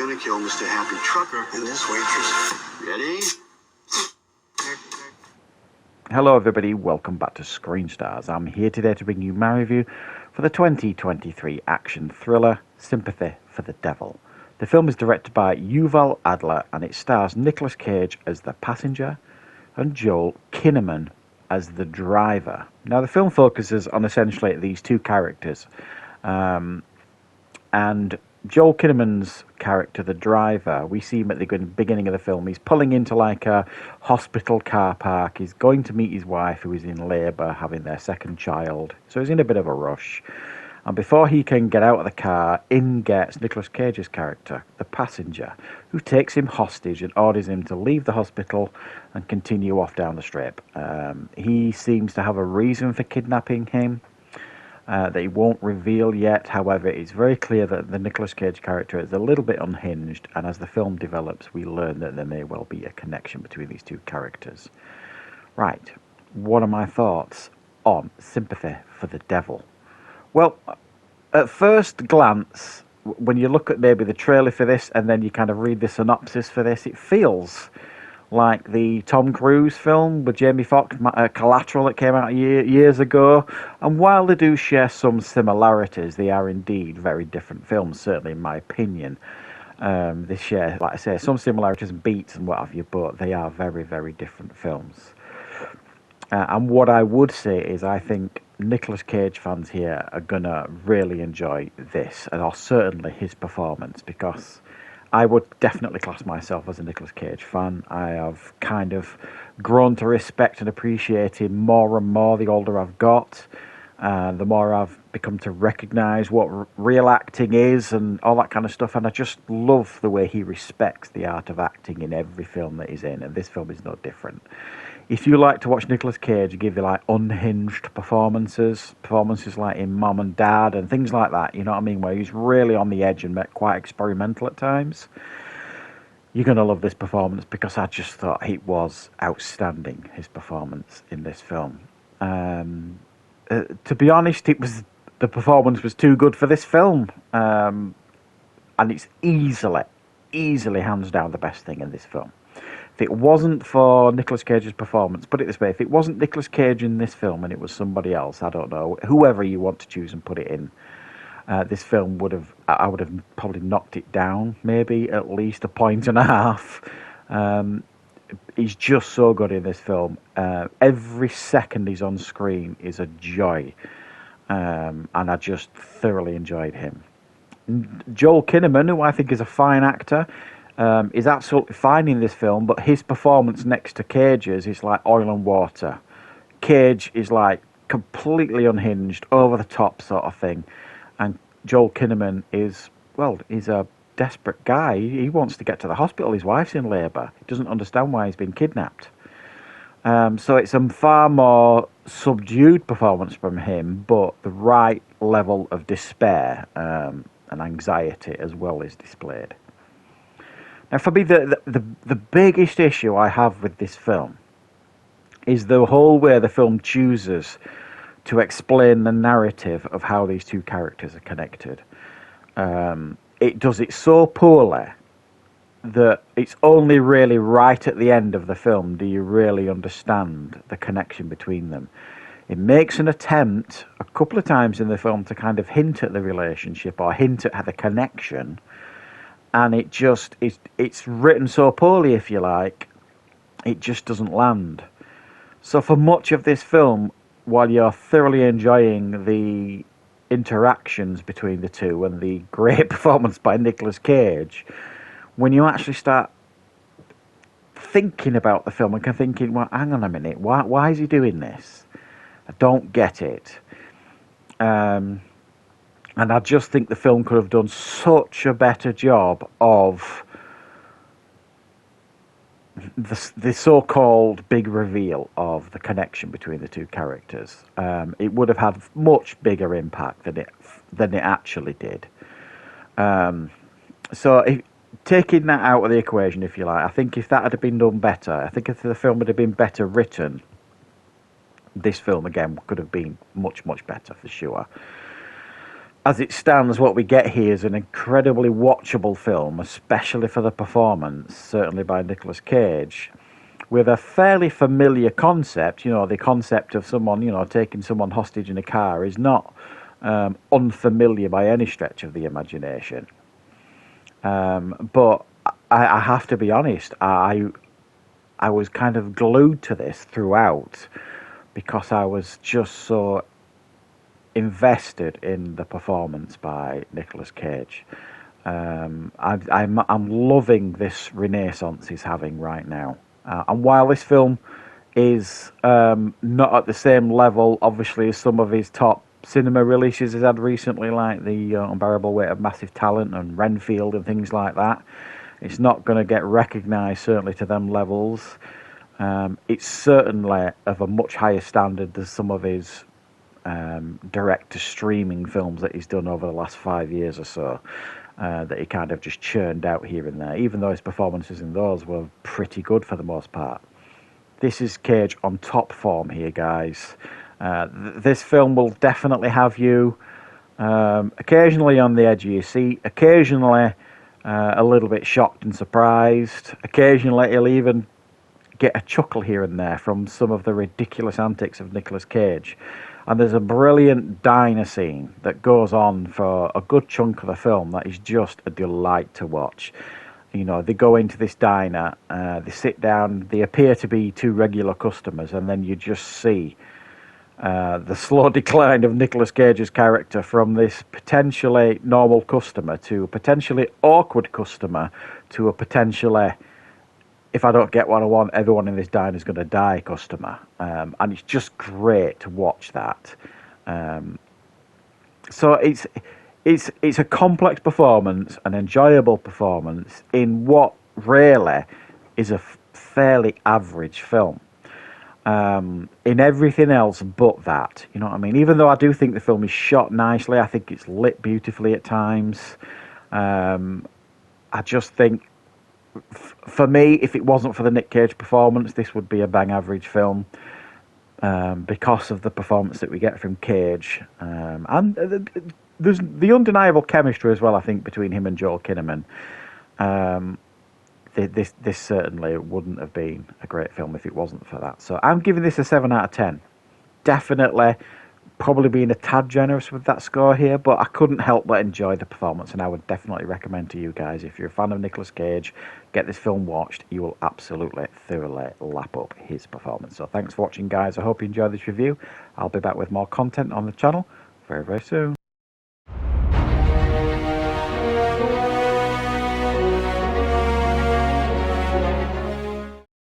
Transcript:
gonna kill Mr. Happy Trucker and this waitress. Ready? Hello everybody, welcome back to Screenstars. I'm here today to bring you my review for the 2023 action thriller Sympathy for the Devil. The film is directed by Yuval Adler and it stars Nicolas Cage as the passenger and Joel Kinnaman as the driver. Now the film focuses on essentially these two characters, and Joel Kinnaman's character, the driver, we see him at the beginning of the film. He's pulling into like a hospital car park. He's going to meet his wife who is in labour, having their second child. So he's in a bit of a rush. And before he can get out of the car, in gets Nicolas Cage's character, the passenger, who takes him hostage and orders him to leave the hospital and continue off down the strip. He seems to have a reason for kidnapping him that he won't reveal yet. However, it's very clear that the Nicolas Cage character is a little bit unhinged, and as the film develops, we learn that there may well be a connection between these two characters. Right, what are my thoughts on Sympathy for the Devil? Well, at first glance, when you look at maybe the trailer for this and then you kind of read the synopsis for this, it feels like the Tom Cruise film with Jamie Foxx, Collateral, that came out years ago. And while they do share some similarities, they are indeed very different films, certainly in my opinion. They share, like I say, some similarities and beats and what have you, but they are very, very different films. And what I would say is I think Nicolas Cage fans here are going to really enjoy this, or certainly his performance, because I would definitely class myself as a Nicolas Cage fan. I have kind of grown to respect and appreciate him more and more the older I've got, the more I've become to recognise what real acting is and all that kind of stuff. And I just love the way he respects the art of acting in every film that he's in, and this film is no different. If you like to watch Nicolas Cage give you like unhinged performances like in Mom and Dad and things like that, you know what I mean, where he's really on the edge and quite experimental at times, you're going to love this performance, because I just thought it was outstanding, his performance in this film. To be honest, the performance was too good for this film, and it's easily hands down the best thing in this film. If it wasn't for Nicolas Cage's performance, put it this way, if it wasn't Nicolas Cage in this film and it was somebody else, I don't know, whoever you want to choose and put it in, this film I would have probably knocked it down, maybe at least 1.5 points. He's just so good in this film. Every second he's on screen is a joy, and I just thoroughly enjoyed him. Joel Kinnaman, who I think is a fine actor, is absolutely fine in this film, but his performance next to Cage's is like oil and water. Cage is like completely unhinged, over the top sort of thing, and Joel Kinnaman is a desperate guy. He wants to get to the hospital. His wife's in labour. He doesn't understand why he's been kidnapped. So it's a far more subdued performance from him, but the right level of despair and anxiety as well is displayed. Now, for me, the biggest issue I have with this film is the whole way the film chooses to explain the narrative of how these two characters are connected. It does it so poorly that it's only really right at the end of the film do you really understand the connection between them. It makes an attempt a couple of times in the film to kind of hint at the relationship or hint at the connection, and it's written so poorly, if you like, it just doesn't land. So for much of this film, while you're thoroughly enjoying the interactions between the two and the great performance by Nicolas Cage, when you actually start thinking about the film and thinking, well, hang on a minute, why is he doing this? I don't get it. And I just think the film could have done such a better job of the so-called big reveal of the connection between the two characters. It would have had much bigger impact than it actually did. Taking that out of the equation, if you like, I think if that had been done better, I think if the film had been better written, this film again could have been much, much better for sure. as it stands, what we get here is an incredibly watchable film, especially for the performance, certainly by Nicolas Cage, with a fairly familiar concept. You know, the concept of someone, taking someone hostage in a car is not unfamiliar by any stretch of the imagination. But I have to be honest, I was kind of glued to this throughout because I was just so invested in the performance by Nicolas Cage. I'm loving this renaissance he's having right now. And while this film is not at the same level, obviously, as some of his top cinema releases he's had recently, like The Unbearable Weight of Massive Talent and Renfield and things like that, it's not going to get recognised, certainly to them levels. It's certainly of a much higher standard than some of his direct-to-streaming films that he's done over the last 5 years or so, that he kind of just churned out here and there, even though his performances in those were pretty good for the most part. This is Cage on top form here, guys. This film will definitely have you occasionally on the edge of your seat, occasionally a little bit shocked and surprised, occasionally he'll even get a chuckle here and there from some of the ridiculous antics of Nicolas Cage. And there's a brilliant diner scene that goes on for a good chunk of the film that is just a delight to watch. You know, they go into this diner, they sit down, they appear to be two regular customers, and then you just see the slow decline of Nicolas Cage's character from this potentially normal customer to a potentially awkward customer to a potentially, if I don't get what I want, everyone in this diner is going to die customer. And it's just great to watch that. So it's a complex performance, an enjoyable performance in what really is a fairly average film. In everything else but that, you know what I mean? Even though I do think the film is shot nicely, I think it's lit beautifully at times. I just think, for me, if it wasn't for the Nick Cage performance, this would be a bang average film, because of the performance that we get from Cage, and there's the undeniable chemistry as well, I think, between him and Joel Kinnaman. This certainly wouldn't have been a great film if it wasn't for that. So I'm giving this a 7 out of 10. Definitely, probably being a tad generous with that score here, but I couldn't help but enjoy the performance, and I would definitely recommend to you guys, if you're a fan of Nicolas Cage, get this film watched. You will absolutely, thoroughly lap up his performance. So thanks for watching, guys. I hope you enjoyed this review. I'll be back with more content on the channel very, very soon.